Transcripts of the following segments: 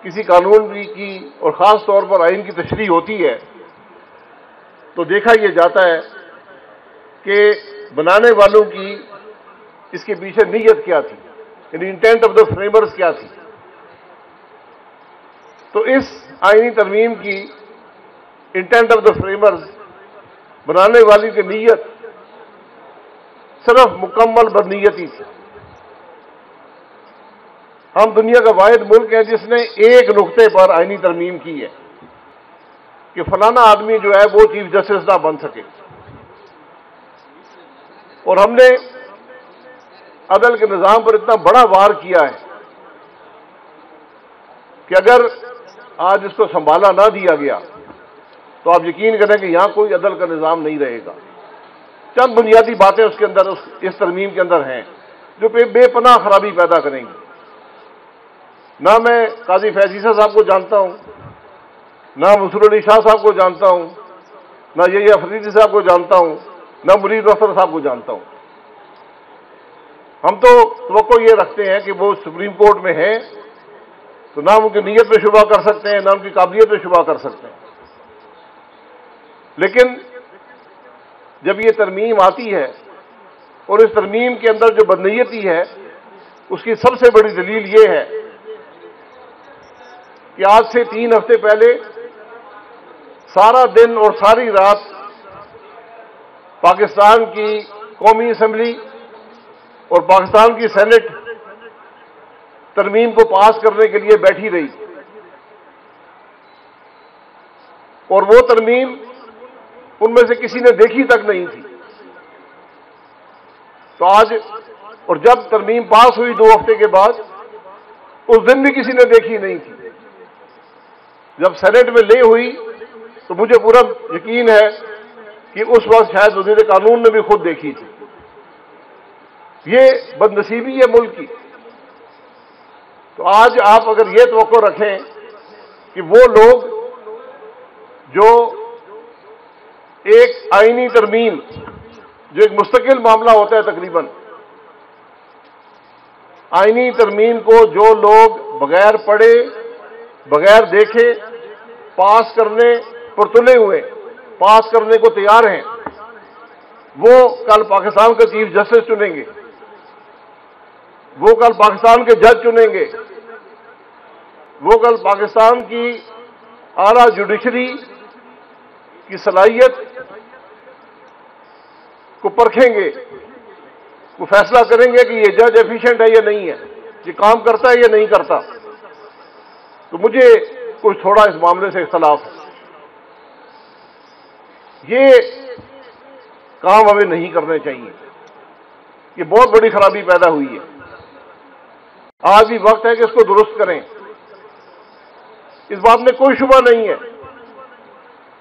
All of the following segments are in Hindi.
किसी कानून की और ख़ास तौर पर आइन की तशरीह होती है तो देखा यह जाता है कि बनाने वालों की इसके पीछे नीयत क्या थी, यानी इंटेंट ऑफ द फ्रेमर्स क्या थी। तो इस आइनी तरमीम की इंटेंट ऑफ द फ्रेमर्स, बनाने वाली की नीयत सिर्फ मुकम्मल बदनीयती थी। हम दुनिया का वाहिद मुल्क है जिसने एक नुक्ते पर आइनी तरमीम की है कि फलाना आदमी जो है वो चीफ जस्टिस ना बन सके, और हमने अदल के निज़ाम पर इतना बड़ा वार किया है कि अगर आज इसको संभाला ना दिया गया तो आप यकीन करें कि यहां कोई अदल का निज़ाम नहीं रहेगा। चंद बुनियादी बातें उसके अंदर, इस तरमीम के अंदर हैं जो बेपनाह खराबी पैदा करेंगी। ना मैं काजी फैज़ ईसा साहब को जानता हूं, ना मसरूर अली शाह साहब को जानता हूं, ना यही अफरीदी साहब को जानता हूं, ना मुरीद अख्तर साहब को जानता हूं। हम तो तवक्को ये रखते हैं कि वो सुप्रीम कोर्ट में हैं तो ना उनकी नीयत पे शुबा कर सकते हैं, ना उनकी काबिलियत पे शुबा कर सकते हैं। लेकिन जब ये तरमीम आती है और इस तरमीम के अंदर जो बदनीयती है उसकी सबसे बड़ी दलील ये है कि आज से 3 हफ्ते पहले सारा दिन और सारी रात पाकिस्तान की कौमी असम्बली और पाकिस्तान की सेनेट तरमीम को पास करने के लिए बैठी रही, और वो तरमीम उनमें से किसी ने देखी तक नहीं थी। तो आज, और जब तरमीम पास हुई 2 हफ्ते के बाद, उस दिन भी किसी ने देखी नहीं थी। जब सेनेट में ले हुई तो मुझे पूरा यकीन है कि उस वक्त शायद वज़ीर कानून ने भी खुद देखी थी। ये बदनसीबी है मुल्क की। तो आज आप अगर ये तवक्को रखें कि वो लोग जो एक आईनी तरमीम, जो एक मुस्तकिल मामला होता है तकरीबन, आईनी तरमीम को जो लोग बगैर पढ़े, बगैर देखे पास करने पर तुले हुए, पास करने को तैयार हैं, वो कल पाकिस्तान का चीफ जस्टिस चुनेंगे, वो कल पाकिस्तान के जज चुनेंगे, वो कल पाकिस्तान की आला जुडिशरी की सलाहियत को परखेंगे, वो फैसला करेंगे कि ये जज एफिशिएंट है या नहीं है, ये काम करता है या नहीं करता। तो मुझे कुछ थोड़ा इस मामले से इख्तलाफ है। ये काम हमें नहीं करने चाहिए, ये बहुत बड़ी खराबी पैदा हुई है। आज भी वक्त है कि इसको दुरुस्त करें। इस बात में कोई शुबा नहीं है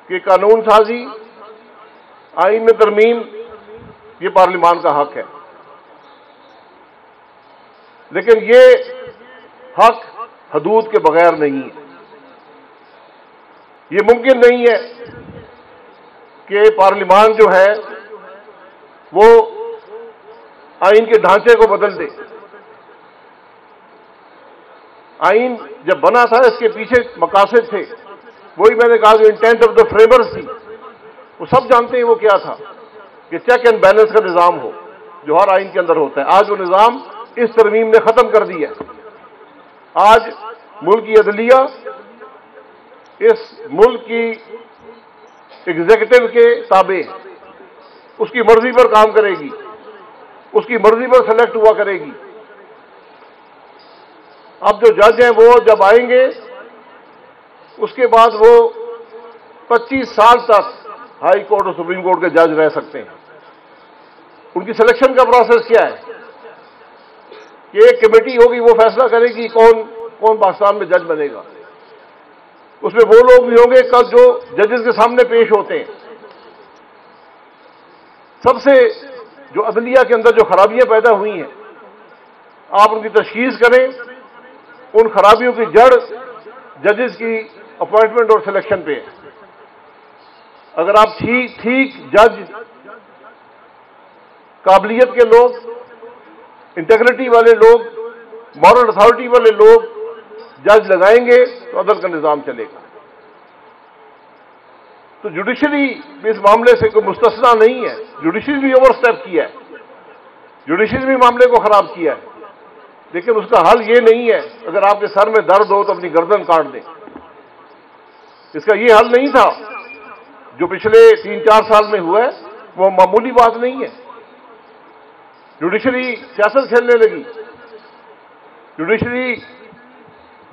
कि कानून साजी, आइन में तरमीम, ये पार्लिमान का हक है, लेकिन ये हक हदूद के बगैर नहीं है। ये मुमकिन नहीं है कि पार्लिमान जो है वो आइन के ढांचे को बदल दे। आइन जब बना था इसके पीछे मकासद थे, वही मैंने कहा जो इंटेंट ऑफ द फ्रेमर्स थी, वो सब जानते हैं वो क्या था, कि चेक एंड बैलेंस का निज़ाम हो जो हर आइन के अंदर होता है। आज वो निज़ाम इस तरमीम ने खत्म कर दिया। आज मुल्क की अदलिया इस मुल्क की एग्जीक्यूटिव के ताबे, उसकी मर्जी पर काम करेगी, उसकी मर्जी पर सेलेक्ट हुआ करेगी। अब जो जज हैं वो जब आएंगे उसके बाद वो 25 साल तक हाई कोर्ट और सुप्रीम कोर्ट के जज रह सकते हैं। उनकी सिलेक्शन का प्रोसेस क्या है कि एक कमेटी होगी, वो फैसला करेगी कौन कौन पाकिस्तान में जज बनेगा। उसमें वो लोग भी होंगे कल जो जजेस के सामने पेश होते हैं। सबसे जो अदलिया के अंदर जो खराबियां पैदा हुई हैं, आप उनकी तशखीस करें। उन खराबियों की जड़ जजेस की अपॉइंटमेंट और सिलेक्शन पे है। अगर आप ठीक जज, काबिलियत के लोग, इंटेग्रिटी वाले लोग, मॉरल अथॉरिटी वाले लोग जज लगाएंगे तो अदल का निज़ाम चलेगा। तो जुडिशरी भी इस मामले से कोई मुस्तस्ना नहीं है। जुडिशरी भी ओवर स्टेप किया है, जुडिशरी भी मामले को खराब किया है, लेकिन उसका हल ये नहीं है अगर आपके सर में दर्द हो तो अपनी गर्दन काट दें। इसका ये हल नहीं था। जो पिछले 3-4 साल में हुआ है वो मामूली बात नहीं है। जुडिशरी सियासत खेलने लगी, जुडिशरी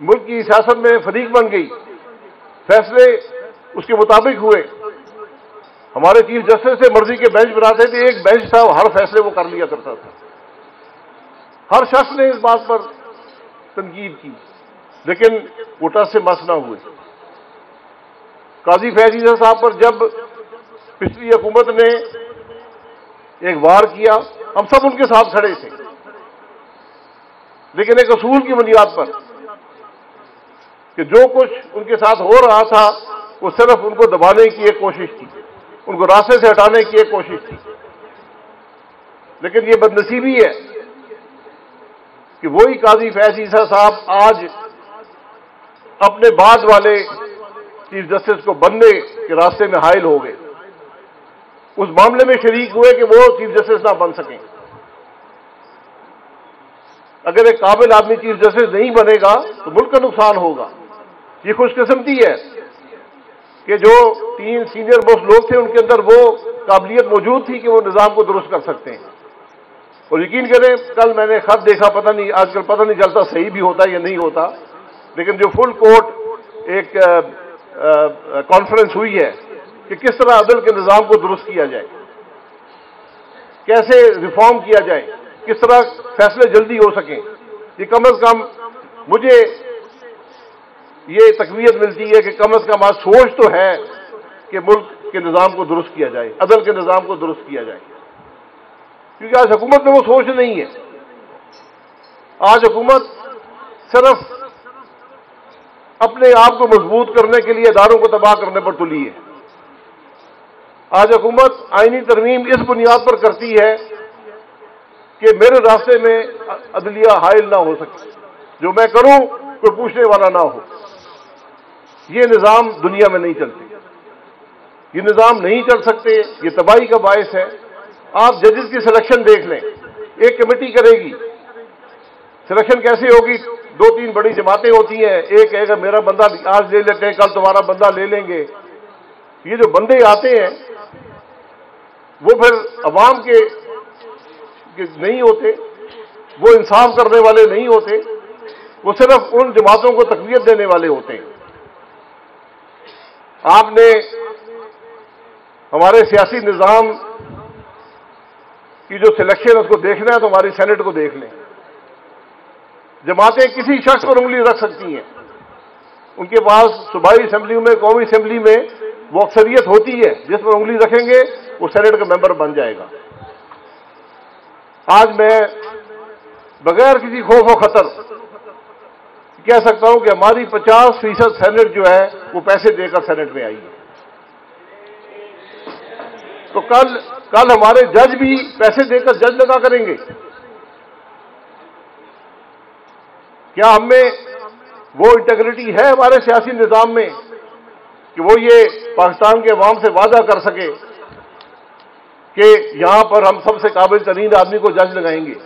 मुल्क की सियासत में फरीक बन गई, फैसले उसके मुताबिक हुए। हमारे चीफ जस्टिस से मर्जी के बेंच बनाते थे, एक बेंच था, हर फैसले वो कर लिया करता था। हर शख्स ने इस बात पर तनकीद की, लेकिन वो टस से मस न हुए। काजी फैज ईसा साहब पर जब पिछली हुकूमत ने एक वार किया, हम सब उनके साथ खड़े थे, लेकिन एक असूल की बुनियाद पर कि जो कुछ उनके साथ हो रहा था वो सिर्फ उनको दबाने की एक कोशिश थी, उनको रास्ते से हटाने की एक कोशिश थी। लेकिन ये बदनसीबी है कि वही काजी फैज ईसा साहब आज अपने बाद वाले चीफ जस्टिस को बनने के रास्ते में हायल हो गए, उस मामले में शरीक हुए कि वो चीफ जस्टिस ना बन सकें। अगर एक काबिल आदमी चीफ जस्टिस नहीं बनेगा तो मुल्क का नुकसान होगा। ये खुशकिस्मती है कि जो 3 सीनियर मोस्ट लोग थे उनके अंदर वो काबिलियत मौजूद थी कि वो निज़ाम को दुरुस्त कर सकते हैं। और यकीन करें, कल मैंने खत देखा, पता नहीं आजकल पता नहीं चलता सही भी होता या नहीं होता, लेकिन जो फुल कोर्ट एक कॉन्फ्रेंस हुई है कि किस तरह अदल के निज़ाम को दुरुस्त किया जाए, कैसे रिफॉर्म किया जाए, किस तरह फैसले जल्दी हो सकें। ये कम अज कम मुझे ये तकवीयत मिलती है कि कम अज कम आज सोच तो है कि मुल्क के निज़ाम को दुरुस्त किया जाए, अदल के निज़ाम को दुरुस्त किया जाए, क्योंकि आज हुकूमत में वो सोच नहीं है। आज हुकूमत सिर्फ अपने आप को मजबूत करने के लिए इदारों को तबाह करने पर तुली है। आज हुकूमत आईनी तरमीम इस बुनियाद पर करती है कि मेरे रास्ते में अदलिया हायल ना हो सके, जो मैं करूं कोई पूछने वाला ना हो। ये निज़ाम दुनिया में नहीं चलते, ये निज़ाम नहीं चल सकते, ये तबाही का बायस है। आप जजेस की सिलेक्शन देख लें, एक कमेटी करेगी, सिलेक्शन कैसे होगी? 2-3 बड़ी जमातें होती हैं, एक कहेगा मेरा बंदा आज ले लेते हैं, कल तुम्हारा बंदा ले लेंगे। ये जो बंदे आते हैं वो फिर अवाम के नहीं होते, वो इंसाफ करने वाले नहीं होते, वो सिर्फ उन जमातों को तकवीयत देने वाले होते हैं। आपने हमारे सियासी निज़ाम की जो सिलेक्शन है उसको देखना है तो हमारी सेनेट को देख लें। जमातें किसी शख्स पर उंगली रख सकती हैं, उनके पास सूबाई असेंबली में, कौमी असेंबली में वो अक्सरियत होती है, जिस पर उंगली रखेंगे वो सेनेट का मेंबर बन जाएगा। आज मैं बगैर किसी खौफ और खतर कह सकता हूं कि हमारी 50% सेनेट जो है वो पैसे देकर सेनेट में आई है। तो कल हमारे जज भी पैसे देकर जज लगा करेंगे। क्या हमें वो इंटेग्रिटी है हमारे सियासी निज़ाम में कि वो ये पाकिस्तान के अवाम से वादा कर सके कि यहां पर हम सबसे काबिल तरीन आदमी को जज लगाएंगे?